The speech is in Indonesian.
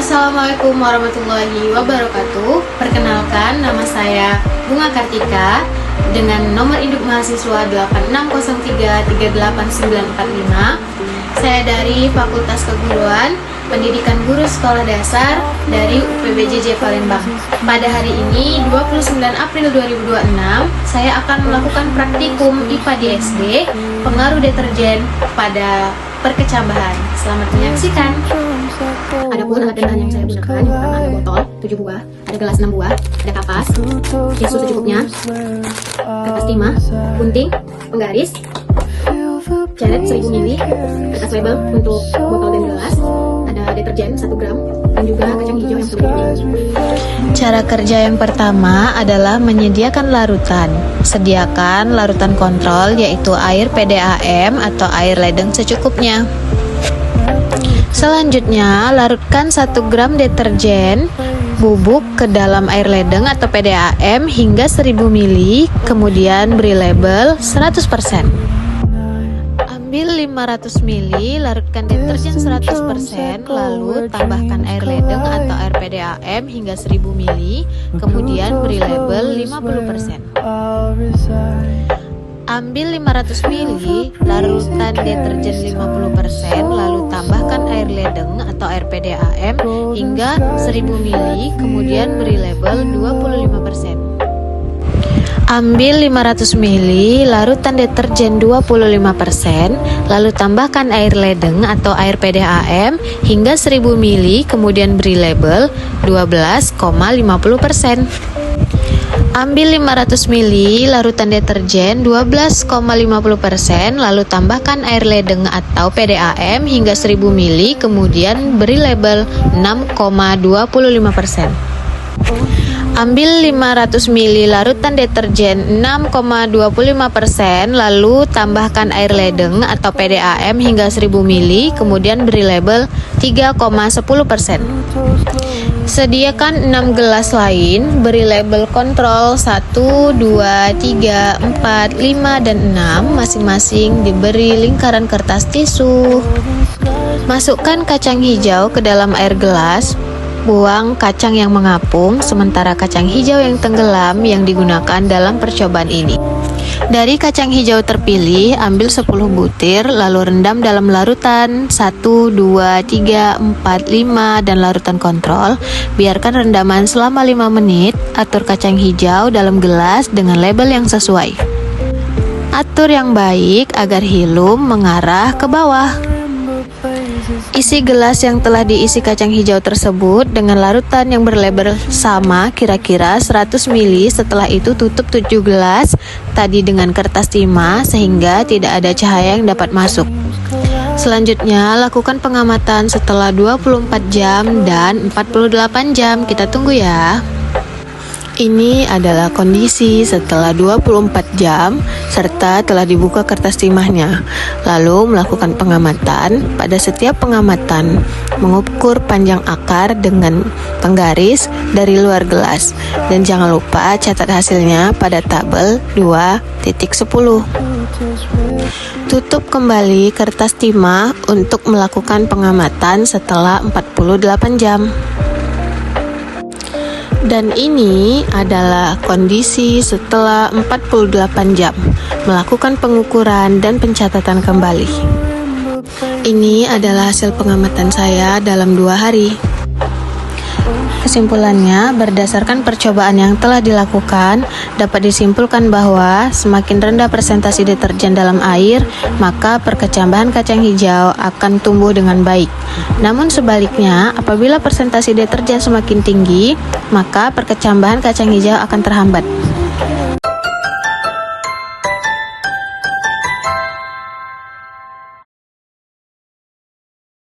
Assalamualaikum warahmatullahi wabarakatuh. Perkenalkan, nama saya Bunga Kartika dengan nomor induk mahasiswa 860338945. Saya dari Fakultas Keguruan Pendidikan Guru Sekolah Dasar dari UPBJJ Palembang. Pada hari ini 29 April 2026, saya akan melakukan praktikum IPA di SD, pengaruh deterjen pada perkecambahan. Selamat menyaksikan. Adapun alat-alat yang saya gunakan, yang pertama ada botol 7 buah, ada gelas 6 buah, ada kapas, tisu secukupnya, kertas timah, gunting, penggaris, ceret 1000 ml, kertas label untuk botol dan gelas, ada deterjen 1 gram, dan juga kacang hijau yang sedikit. Cara kerja yang pertama adalah menyediakan larutan. Sediakan larutan kontrol, yaitu air PDAM atau air ledeng secukupnya. Selanjutnya, larutkan 1 gram deterjen bubuk ke dalam air ledeng atau PDAM hingga 1000 ml, kemudian beri label 100%. Ambil 500 ml, larutkan deterjen 100%, lalu tambahkan air ledeng atau air PDAM hingga 1000 ml, kemudian beri label 50%. Ambil 500 ml, larutan deterjen 50%, lalu tambahkan air ledeng atau air PDAM hingga 1000 ml, kemudian beri label 25%. Ambil 500 ml, larutan deterjen 25%, lalu tambahkan air ledeng atau air PDAM hingga 1000 ml, kemudian beri label 12,50%. Ambil 500 ml, larutan deterjen 12,50%, lalu tambahkan air ledeng atau PDAM hingga 1000 ml, kemudian beri label 6,25%. Ambil 500 ml, larutan deterjen 6,25%, lalu tambahkan air ledeng atau PDAM hingga 1000 ml, kemudian beri label 3,10%. Sediakan 6 gelas lain, beri label kontrol 1, 2, 3, 4, 5, dan 6, masing-masing diberi lingkaran kertas tisu. Masukkan kacang hijau ke dalam air gelas. Buang kacang yang mengapung, sementara kacang hijau yang tenggelam yang digunakan dalam percobaan ini. Dari kacang hijau terpilih, ambil 10 butir, lalu rendam dalam larutan 1, 2, 3, 4, 5, dan larutan kontrol. Biarkan rendaman selama 5 menit, atur kacang hijau dalam gelas dengan label yang sesuai. Atur yang baik agar hilum mengarah ke bawah. Isi gelas yang telah diisi kacang hijau tersebut dengan larutan yang berlabel sama, kira-kira 100 ml. Setelah itu tutup 7 gelas tadi dengan kertas timah sehingga tidak ada cahaya yang dapat masuk. Selanjutnya, lakukan pengamatan setelah 24 jam dan 48 jam. Kita tunggu ya. Ini adalah kondisi setelah 24 jam serta telah dibuka kertas timahnya. Lalu melakukan pengamatan. Pada setiap pengamatan, mengukur panjang akar dengan penggaris dari luar gelas. Dan jangan lupa catat hasilnya pada tabel 2.10. Tutup kembali kertas timah untuk melakukan pengamatan setelah 48 jam. Dan ini adalah kondisi setelah 48 jam melakukan pengukuran dan pencatatan kembali. Ini adalah hasil pengamatan saya dalam 2 hari. Kesimpulannya, berdasarkan percobaan yang telah dilakukan, dapat disimpulkan bahwa semakin rendah presentasi deterjen dalam air, maka perkecambahan kacang hijau akan tumbuh dengan baik. Namun sebaliknya, apabila presentasi deterjen semakin tinggi, maka perkecambahan kacang hijau akan terhambat.